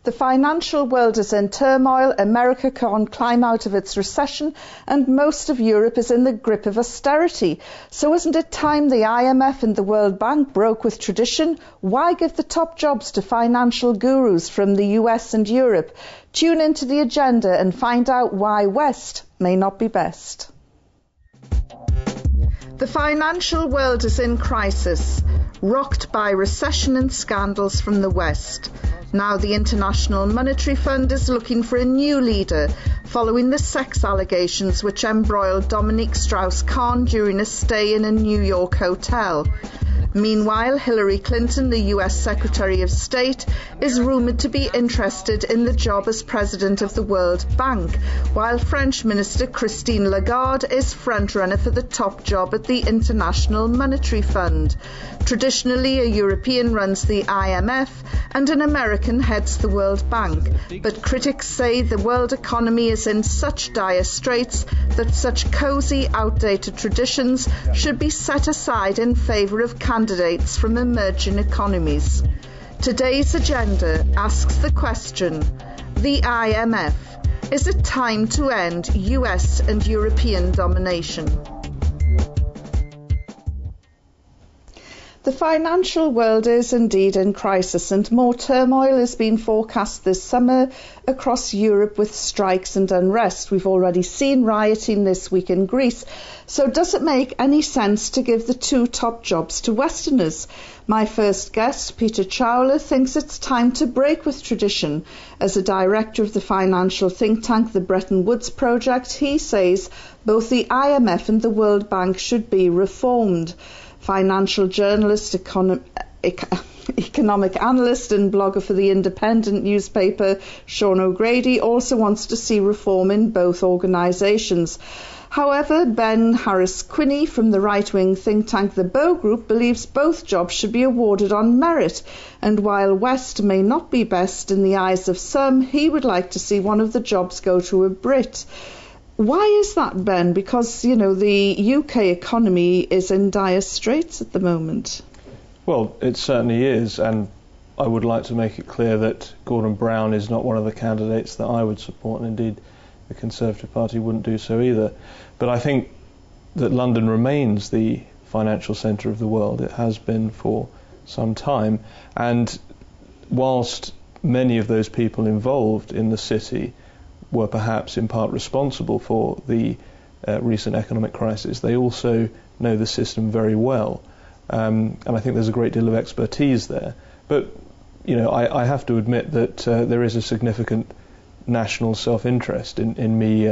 The financial world is in turmoil, America can't climb out of its recession, and most of Europe is in the grip of austerity. So isn't it time the IMF and the World Bank broke with tradition? Why give the top jobs to financial gurus from the US and Europe? Tune into the agenda and find out why West may not be best. The financial world is in crisis, rocked by recession and scandals from the West. Now the International Monetary Fund is looking for a new leader following the sex allegations which embroiled Dominique Strauss-Kahn during a stay in a New York hotel. Meanwhile, Hillary Clinton, the US Secretary of State, is rumoured to be interested in the job as President of the World Bank, while French Minister Christine Lagarde is frontrunner for the top job at the International Monetary Fund. Traditionally, a European runs the IMF and an American heads the World Bank, but critics say the world economy is in such dire straits that such cosy, outdated traditions should be set aside in favour of candidates from emerging economies. Today's agenda asks the question, the IMF, is it time to end US and European domination? The financial world is indeed in crisis, and more turmoil is being forecast this summer across Europe with strikes and unrest. We've already seen rioting this week in Greece. So does it make any sense to give the two top jobs to Westerners? My first guest, Peter Chowler, thinks it's time to break with tradition. As a director of the financial think tank, the Bretton Woods Project, he says both the IMF and the World Bank should be reformed. Financial journalist, economic analyst and blogger for the independent newspaper, Sean O'Grady, also wants to see reform in both organisations. However, Ben Harris-Quinney from the right-wing think tank The Bow Group believes both jobs should be awarded on merit, and while West may not be best in the eyes of some, he would like to see one of the jobs go to a Brit. Why is that, Ben? Because, the UK economy is in dire straits at the moment. Well, it certainly is, and I would like to make it clear that Gordon Brown is not one of the candidates that I would support, and indeed the Conservative Party wouldn't do so either. But I think that London remains the financial centre of the world. It has been for some time, and whilst many of those people involved in the city were perhaps in part responsible for the recent economic crisis, they also know the system very well. And I think there's a great deal of expertise there. But, I have to admit that there is a significant national self-interest in me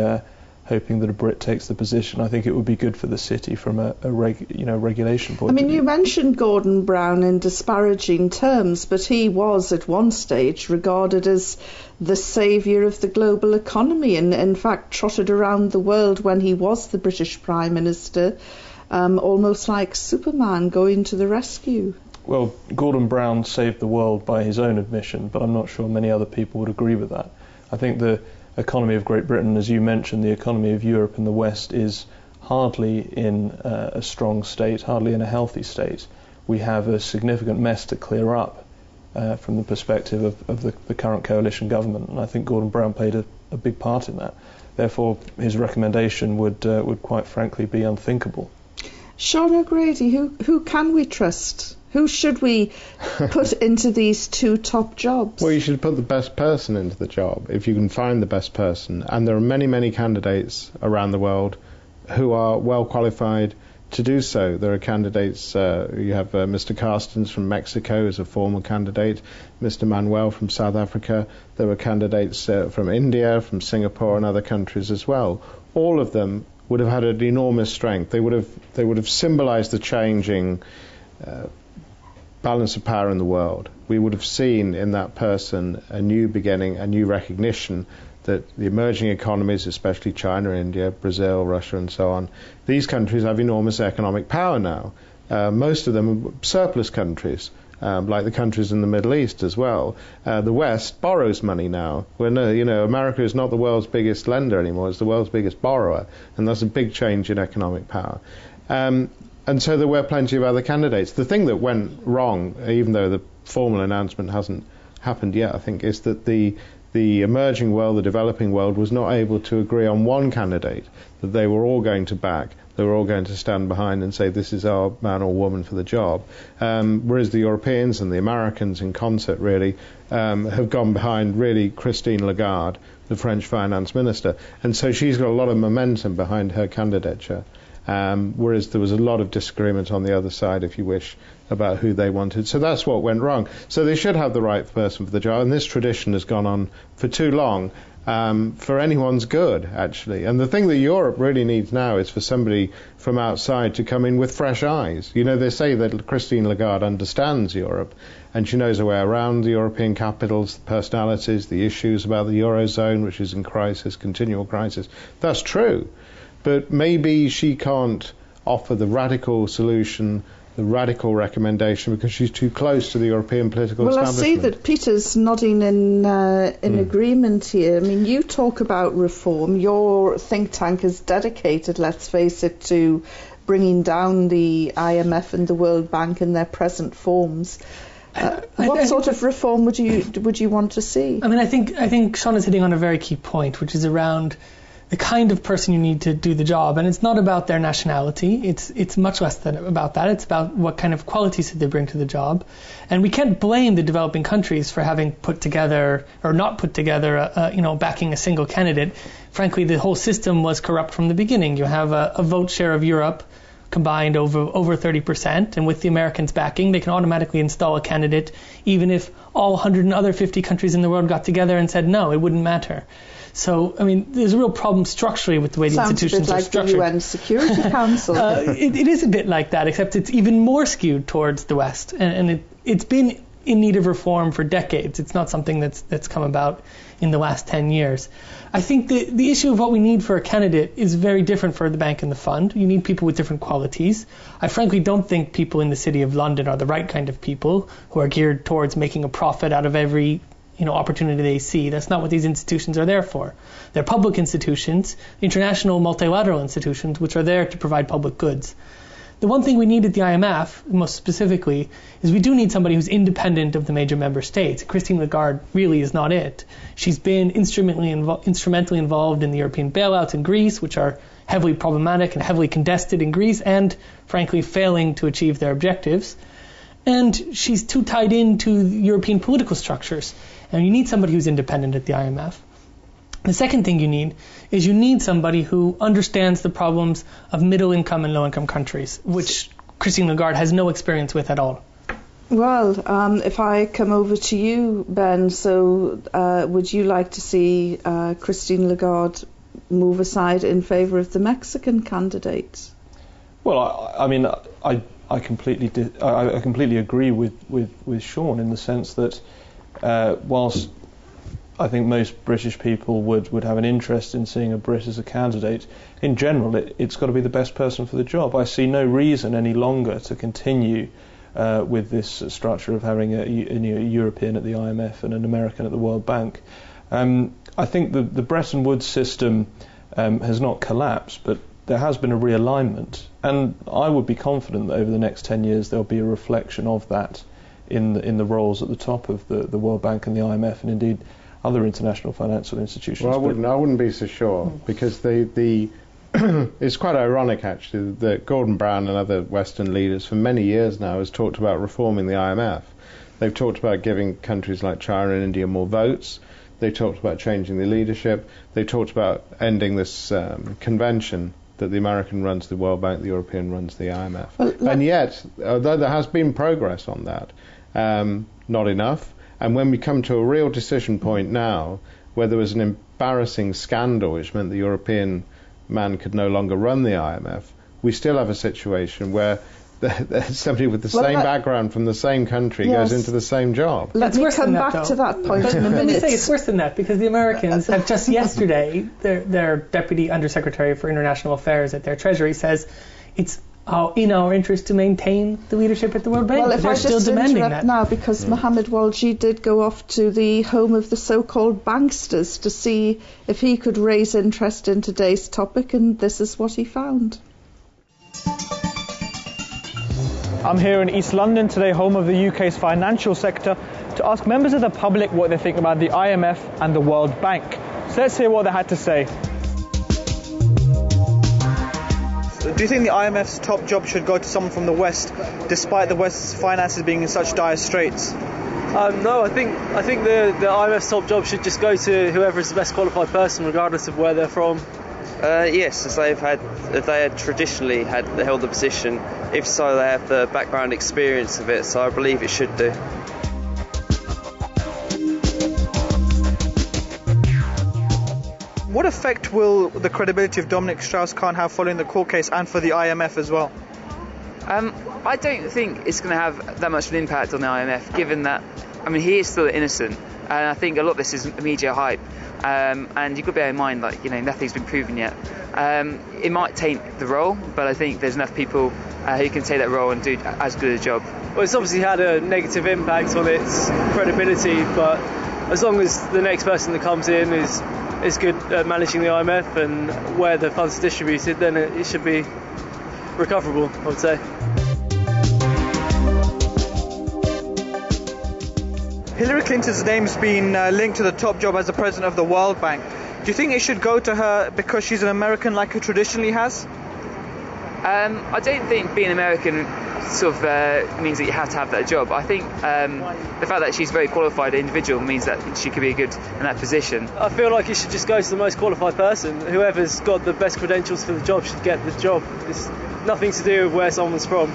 hoping that a Brit takes the position. I think it would be good for the city from a regulation point of view. You mentioned Gordon Brown in disparaging terms, but he was at one stage regarded as the saviour of the global economy, and in fact trotted around the world when he was the British Prime Minister, almost like Superman going to the rescue. Well, Gordon Brown saved the world by his own admission, but I'm not sure many other people would agree with that. I think the economy of Great Britain, as you mentioned, the economy of Europe and the West is hardly in a strong state, hardly in a healthy state. We have a significant mess to clear up from the perspective of the current coalition government, and I think Gordon Brown played a big part in that. Therefore, his recommendation would quite frankly be unthinkable. Sean O'Grady, who can we trust? Who should we put into these two top jobs? Well, you should put the best person into the job, if you can find the best person. And there are many, many candidates around the world who are well qualified to do so. There are candidates, you have Mr. Carstens from Mexico as a former candidate, Mr. Manuel from South Africa. There were candidates from India, from Singapore and other countries as well. All of them would have had an enormous strength. They would have symbolized the changing balance of power in the world. We would have seen in that person a new beginning, a new recognition that the emerging economies, especially China, India, Brazil, Russia and so on, these countries have enormous economic power now. Most of them are surplus countries, like the countries in the Middle East as well. The West borrows money now. America is not the world's biggest lender anymore, it's the world's biggest borrower, and that's a big change in economic power. And so there were plenty of other candidates. The thing that went wrong, even though the formal announcement hasn't happened yet, I think, is that the emerging world, the developing world, was not able to agree on one candidate that they were all going to back. They were all going to stand behind and say, this is our man or woman for the job. Whereas the Europeans and the Americans in concert really have gone behind really Christine Lagarde, the French finance minister. And so she's got a lot of momentum behind her candidature. Whereas there was a lot of disagreement on the other side, if you wish, about who they wanted. So that's what went wrong. So they should have the right person for the job, and this tradition has gone on for too long for anyone's good, actually. And the thing that Europe really needs now is for somebody from outside to come in with fresh eyes. You know, they say that Christine Lagarde understands Europe, and she knows her way around the European capitals, the personalities, the issues about the Eurozone, which is in crisis, continual crisis. That's true. But maybe she can't offer the radical solution, the radical recommendation, because she's too close to the European political establishment. Well, I see that Peter's nodding in agreement here. I mean, you talk about reform. Your think tank is dedicated, let's face it, to bringing down the IMF and the World Bank in their present forms. What sort of reform would you want to see? I mean, I think Sean is hitting on a very key point, which is around the kind of person you need to do the job. And it's not about their nationality. It's much less than about that. It's about what kind of qualities did they bring to the job. And we can't blame the developing countries for having put together or not put together, backing a single candidate. Frankly, the whole system was corrupt from the beginning. You have a vote share of Europe combined over 30%, and with the Americans backing, they can automatically install a candidate, even if all 150 countries in the world got together and said no, it wouldn't matter. So, I mean, there's a real problem structurally with the way the institutions are structured. Sounds a bit like the UN Security Council. It is a bit like that, except it's even more skewed towards the West, and it's been in need of reform for decades. It's not something that's come about in the last 10 years. I think the issue of what we need for a candidate is very different for the bank and the fund. You need people with different qualities. I frankly don't think people in the City of London are the right kind of people who are geared towards making a profit out of every opportunity they see. That's not what these institutions are there for. They're public institutions, international multilateral institutions, which are there to provide public goods. The one thing we need at the IMF, most specifically, is we do need somebody who's independent of the major member states. Christine Lagarde really is not it. She's been instrumentally involved in the European bailouts in Greece, which are heavily problematic and heavily contested in Greece, and frankly failing to achieve their objectives. And she's too tied into European political structures. And you need somebody who's independent at the IMF. The second thing you need somebody who understands the problems of middle-income and low-income countries, which Christine Lagarde has no experience with at all. Well, if I come over to you, Ben, so would you like to see Christine Lagarde move aside in favour of the Mexican candidate? Well, I completely agree with Sean in the sense that whilst I think most British people would have an interest in seeing a Brit as a candidate, in general it's got to be the best person for the job. I see no reason any longer to continue with this structure of having a European at the IMF and an American at the World Bank. I think the Bretton Woods system has not collapsed, but there has been a realignment, and I would be confident that over the next 10 years there'll be a reflection of that in the roles at the top of the World Bank and the IMF, and indeed other international financial institutions. Well, I wouldn't be so sure, because it's quite ironic actually that Gordon Brown and other Western leaders for many years now has talked about reforming the IMF. They've talked about giving countries like China and India more votes. They talked about changing the leadership. They talked about ending this convention that the American runs the World Bank, the European runs the IMF. And yet, although there has been progress on that, not enough. And when we come to a real decision point now, where there was an embarrassing scandal which meant the European man could no longer run the IMF, we still have a situation where somebody with the same background from the same country goes into the same job. Let me come back to that point in a minute. Let me say it's worse than that, because the Americans have just yesterday, their Deputy Undersecretary for International Affairs at their Treasury says it's in our interest to maintain the leadership at the World Bank. Well, if they're I still just demanding interrupt that now, because Mohammed Walji did go off to the home of the so-called banksters to see if he could raise interest in today's topic, and this is what he found. I'm here in East London today, home of the UK's financial sector, to ask members of the public what they think about the IMF and the World Bank. So let's hear what they had to say. Do you think the IMF's top job should go to someone from the West, despite the West's finances being in such dire straits? No, I think the IMF's top job should just go to whoever is the best qualified person, regardless of where they're from. Yes, as if they had traditionally held the position. If so, they have the background experience of it, so I believe it should do. What effect will the credibility of Dominic Strauss-Kahn have following the court case and for the IMF as well? I don't think it's going to have that much of an impact on the IMF, given that, he is still innocent, and I think a lot of this is media hype. And you've got to bear in mind, nothing's been proven yet. It might taint the role, but I think there's enough people who can take that role and do as good a job. Well, it's obviously had a negative impact on its credibility, but as long as the next person that comes in is good at managing the IMF and where the funds are distributed, then it should be recoverable, I would say. Hillary Clinton's name's been linked to the top job as the president of the World Bank. Do you think it should go to her because she's an American like her traditionally has? I don't think being American sort of means that you have to have that job. I think the fact that she's a very qualified individual means that she could be good in that position. I feel like it should just go to the most qualified person. Whoever's got the best credentials for the job should get the job. It's nothing to do with where someone's from.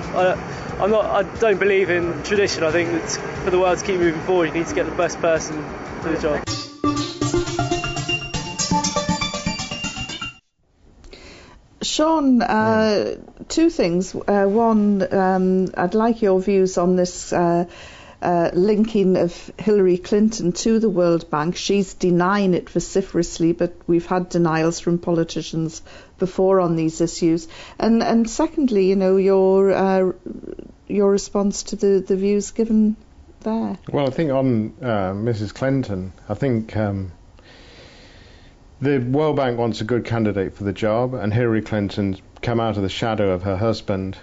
I don't believe in tradition. I think that for the world to keep moving forward, you need to get the best person for the job. Sean, two things. One, I'd like your views on this linking of Hillary Clinton to the World Bank. She's denying it vociferously, but we've had denials from politicians before on these issues. And secondly, your response to the views given there. Well, I think on Mrs. Clinton, I think the World Bank wants a good candidate for the job, and Hillary Clinton's come out of the shadow of her husband.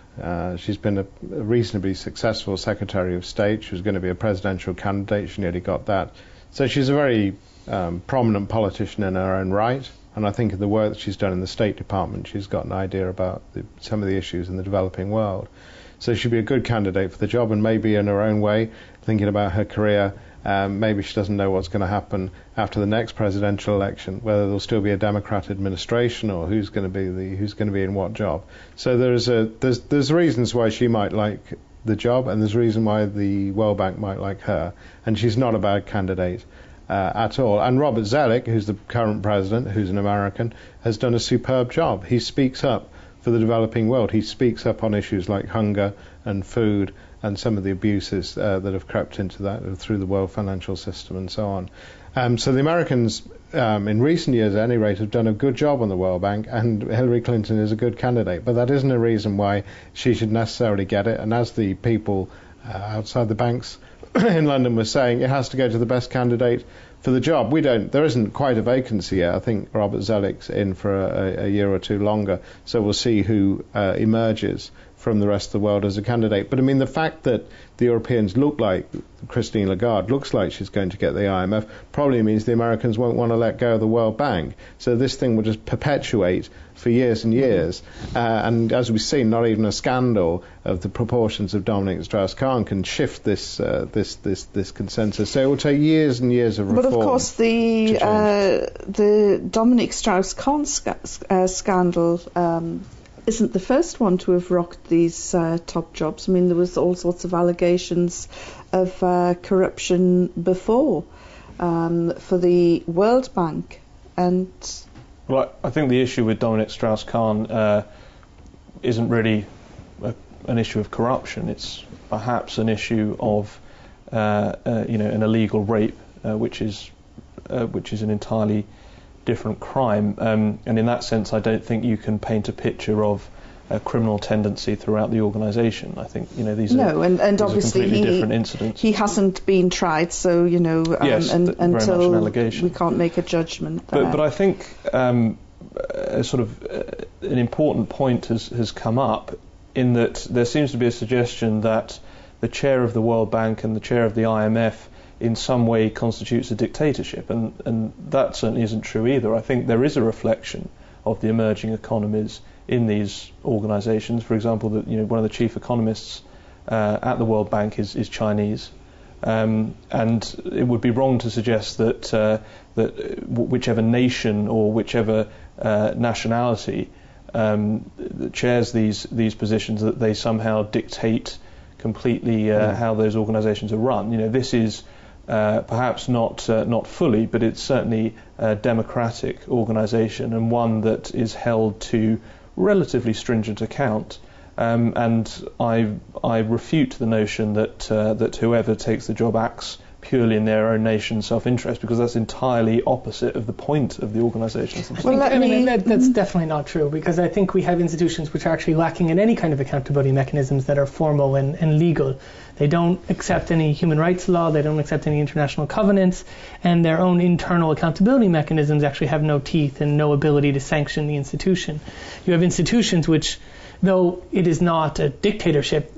She's been a reasonably successful Secretary of State. She was going to be a presidential candidate. She nearly got that. So she's a very prominent politician in her own right, and I think in the work that she's done in the State Department, she's got an idea about some of the issues in the developing world. So she'd be a good candidate for the job, and maybe in her own way, thinking about her career, maybe she doesn't know what's going to happen after the next presidential election, whether there'll still be a Democrat administration or who's going to be in what job. So there's reasons why she might like the job, and there's a reason why the World Bank might like her, and she's not a bad candidate at all. And Robert Zoellick, who's the current president, who's an American, has done a superb job. He speaks up for the developing world. He speaks up on issues like hunger and food and some of the abuses that have crept into that through the world financial system and so on. So the Americans, in recent years at any rate, have done a good job on the World Bank, and Hillary Clinton is a good candidate. But that isn't a reason why she should necessarily get it. And as the people outside the banks in London were saying, it has to go to the best candidate for the job. There isn't quite a vacancy yet. I think Robert Zoellick's in for a year or two longer. So we'll see who emerges from the rest of the world as a candidate. But the fact that the Europeans look like Christine Lagarde looks like she's going to get the IMF probably means the Americans won't want to let go of the World Bank. So this thing will just perpetuate for years and years. And as we've seen, not even a scandal of the proportions of Dominic Strauss-Kahn can shift this consensus. So it will take years and years of reform. But of course, the Dominic Strauss-Kahn scandal isn't the first one to have rocked these top jobs. There was all sorts of allegations of corruption before for the World Bank. Well, I think the issue with Dominic Strauss-Kahn isn't really an issue of corruption. It's perhaps an issue of an illegal rape, which is an entirely different crime, and in that sense I don't think you can paint a picture of a criminal tendency throughout the organisation. I think these are obviously completely different incidents. He hasn't been tried, so yes, until an allegation. We can't make a judgment there. But I think an important point has come up in that there seems to be a suggestion that the chair of the World Bank and the chair of the IMF in some way constitutes a dictatorship, and that certainly isn't true either. I think there is a reflection of the emerging economies in these organisations. For example, one of the chief economists at the World Bank is Chinese, and it would be wrong to suggest that whichever nation or whichever nationality that chairs these positions, that they somehow dictate completely how those organisations are run. This is perhaps not fully, but it's certainly a democratic organisation, and one that is held to relatively stringent account. And I refute the notion that whoever takes the job acts purely in their own nation's self-interest, because that's entirely opposite of the point of the organisations themselves. That's definitely not true, because I think we have institutions which are actually lacking in any kind of accountability mechanisms that are formal and legal. They don't accept any human rights law, they don't accept any international covenants, and their own internal accountability mechanisms actually have no teeth and no ability to sanction the institution. You have institutions which, though it is not a dictatorship,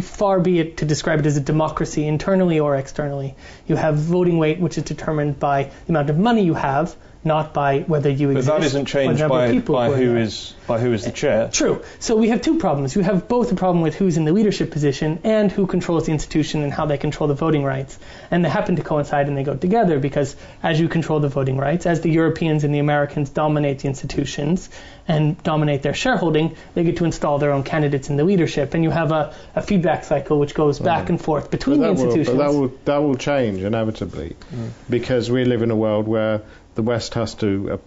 far be it to describe it as a democracy internally or externally. You have voting weight, which is determined by the amount of money you have, not by whether you exist. But that isn't changed by who is the chair. True. So we have two problems. You have both a problem with who's in the leadership position and who controls the institution and how they control the voting rights. And they happen to coincide and they go together, because as you control the voting rights, as the Europeans and the Americans dominate the institutions and dominate their shareholding, they get to install their own candidates in the leadership. And you have a feedback cycle which goes back and forth between the institutions. That will change inevitably, because we live in a world where the West has to,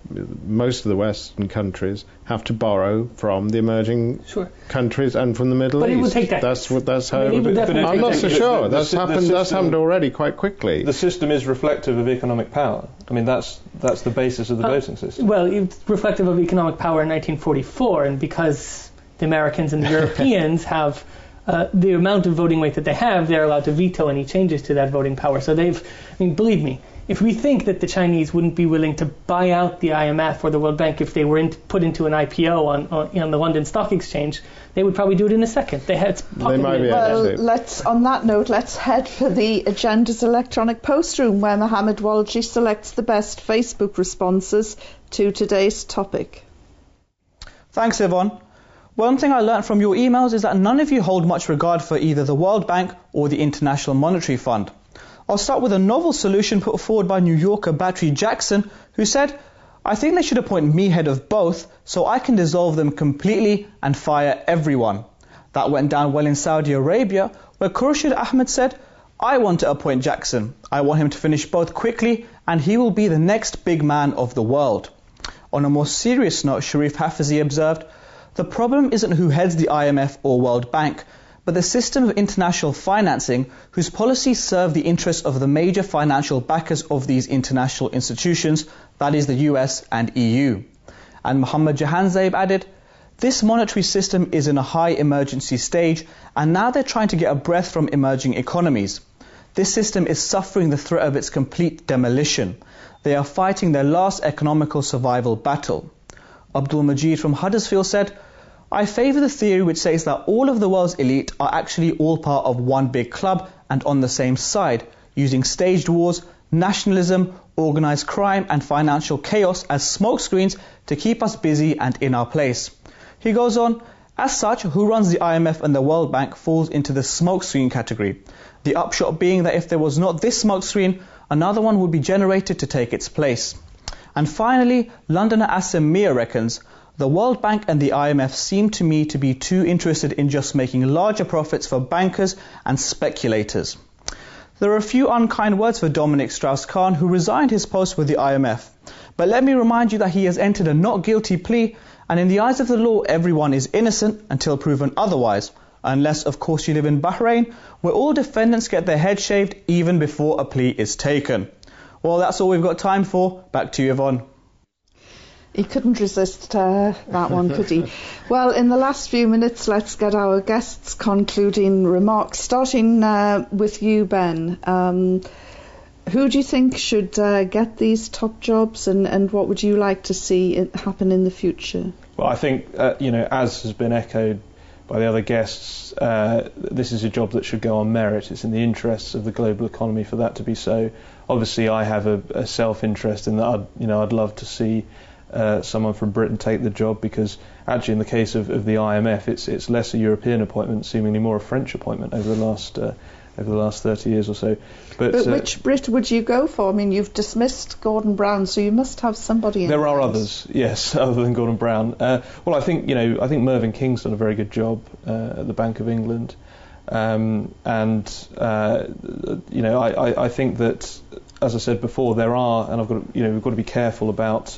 most of the Western countries have to borrow from the emerging countries and from the Middle East. But it will take decades. That's how it would. I'm not so sure. That's happened already quite quickly. The system is reflective of economic power. I mean, that's the basis of the voting system. Well, it's reflective of economic power in 1944, and because the Americans and the Europeans have the amount of voting weight that they have, they're allowed to veto any changes to that voting power. So believe me, if we think that the Chinese wouldn't be willing to buy out the IMF or the World Bank if they were put into an IPO on the London Stock Exchange, they would probably do it in a second. They might be. Well, on that note, let's head for the Agenda's electronic post room, where Mohammed Walji selects the best Facebook responses to today's topic. Thanks, Yvonne. One thing I learned from your emails is that none of you hold much regard for either the World Bank or the International Monetary Fund. I'll start with a novel solution put forward by New Yorker Battery Jackson, who said, "I think they should appoint me head of both so I can dissolve them completely and fire everyone." That went down well in Saudi Arabia, where Khurshid Ahmed said, "I want to appoint Jackson. I want him to finish both quickly and he will be the next big man of the world." On a more serious note, Sharif Hafizi observed, "The problem isn't who heads the IMF or World Bank, but the system of international financing whose policies serve the interests of the major financial backers of these international institutions, that is the US and EU." And Muhammad Jahanzeb added, "This monetary system is in a high emergency stage, and now they're trying to get a breath from emerging economies. This system is suffering the threat of its complete demolition. They are fighting their last economical survival battle." Abdul Majid from Huddersfield said, "I favour the theory which says that all of the world's elite are actually all part of one big club and on the same side, using staged wars, nationalism, organised crime and financial chaos as smokescreens to keep us busy and in our place." He goes on, "As such, who runs the IMF and the World Bank falls into the smokescreen category. The upshot being that if there was not this smokescreen, another one would be generated to take its place." And finally, Londoner Asim Mia reckons, "The World Bank and the IMF seem to me to be too interested in just making larger profits for bankers and speculators." There are a few unkind words for Dominic Strauss-Kahn, who resigned his post with the IMF. But let me remind you that he has entered a not guilty plea, and in the eyes of the law, everyone is innocent until proven otherwise. Unless, of course, you live in Bahrain, where all defendants get their head shaved even before a plea is taken. Well, that's all we've got time for. Back to you, Yvonne. He couldn't resist that one, could he? Well, in the last few minutes, let's get our guests' concluding remarks, starting with you, Ben. Who do you think should get these top jobs, and what would you like to see happen in the future? Well, I think, as has been echoed by the other guests, this is a job that should go on merit. It's in the interests of the global economy for that to be so. Obviously, I have a self-interest in that. I'd love to see someone from Britain take the job, because actually, in the case of the IMF, it's less a European appointment, seemingly more a French appointment over the last 30 years or so. But which Brit would you go for? I mean, you've dismissed Gordon Brown, so you must have somebody in there. There are others, yes, other than Gordon Brown. Well, I think Mervyn King's done a very good job at the Bank of England, I think that, as I said before, we've got to be careful about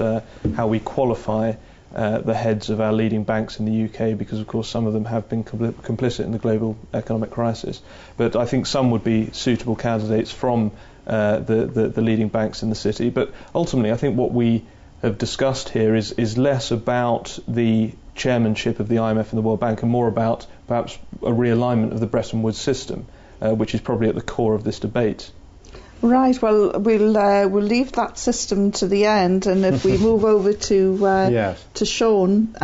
how we qualify the heads of our leading banks in the UK, because of course some of them have been complicit in the global economic crisis. But I think some would be suitable candidates from the leading banks in the city. But ultimately, I think what we have discussed here is less about the chairmanship of the IMF and the World Bank, and more about perhaps a realignment of the Bretton Woods system, which is probably at the core of this debate. Right, well, we'll leave that system to the end, and if we move over to Sean,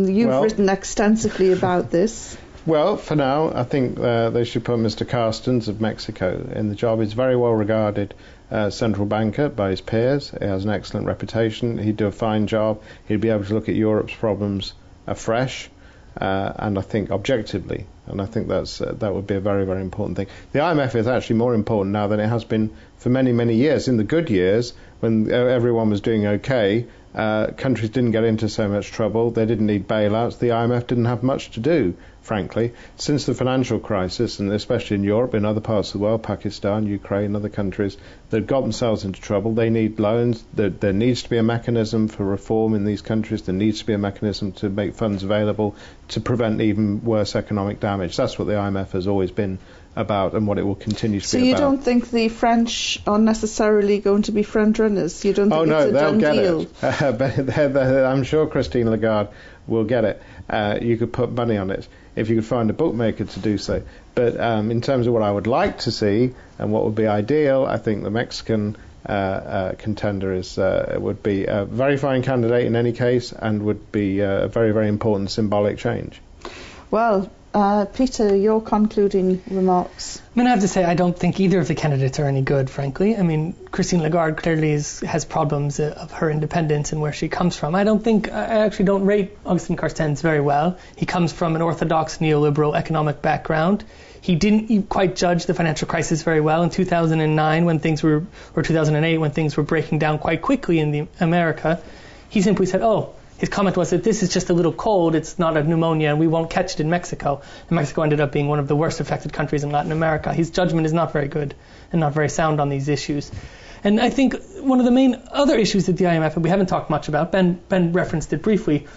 you've written extensively about this. Well, for now, I think they should put Mr. Carstens of Mexico in the job. He's very well regarded central banker by his peers. He has an excellent reputation. He'd do a fine job. He'd be able to look at Europe's problems afresh, and I think objectively. And I think that would be a very, very important thing. The IMF is actually more important now than it has been for many, many years. In the good years, when everyone was doing okay, countries didn't get into so much trouble. They didn't need bailouts. The IMF didn't have much to do, frankly. Since the financial crisis, and especially in Europe, in other parts of the world, Pakistan, Ukraine, other countries, they've got themselves into trouble. They need loans. There needs to be a mechanism for reform in these countries. There needs to be a mechanism to make funds available to prevent even worse economic damage. That's what the IMF has always been about, and what it will continue to be about. So you don't think the French are necessarily going to be front runners? You don't think it's a done deal? It. I'm sure Christine Lagarde will get it. You could put money on it if you could find a bookmaker to do so. But in terms of what I would like to see and what would be ideal, I think the Mexican contender would be a very fine candidate in any case, and would be a very, very important symbolic change. Well, Peter, your concluding remarks. I mean, I have to say, I don't think either of the candidates are any good, frankly. I mean, Christine Lagarde clearly has problems of her independence and where she comes from. I actually don't rate Augustin Carstens very well. He comes from an orthodox neoliberal economic background. He didn't quite judge the financial crisis very well in 2009 or 2008 when things were breaking down quite quickly in America. He simply said, his comment was that this is just a little cold, it's not a pneumonia, and we won't catch it in Mexico. And Mexico ended up being one of the worst affected countries in Latin America. His judgment is not very good and not very sound on these issues. And I think one of the main other issues at the IMF, and we haven't talked much about, Ben referenced it briefly,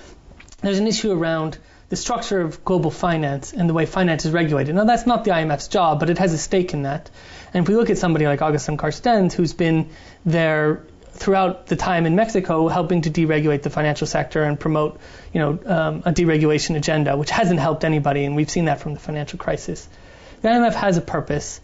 there's an issue around the structure of global finance and the way finance is regulated. Now, that's not the IMF's job, but it has a stake in that. And if we look at somebody like Augustin Carstens, who's been there throughout the time in Mexico, helping to deregulate the financial sector and promote, a deregulation agenda, which hasn't helped anybody, and we've seen that from the financial crisis. The IMF has a purpose.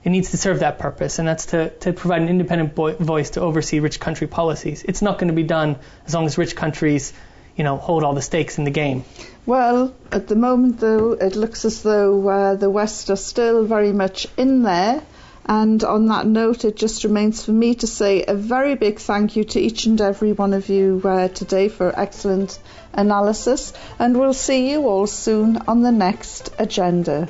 It needs to serve that purpose, and that's to provide an independent voice to oversee rich country policies. It's not going to be done as long as rich countries, hold all the stakes in the game. Well, at the moment, though, it looks as though the West are still very much in there. And on that note, it just remains for me to say a very big thank you to each and every one of you today for excellent analysis. And we'll see you all soon on the next agenda.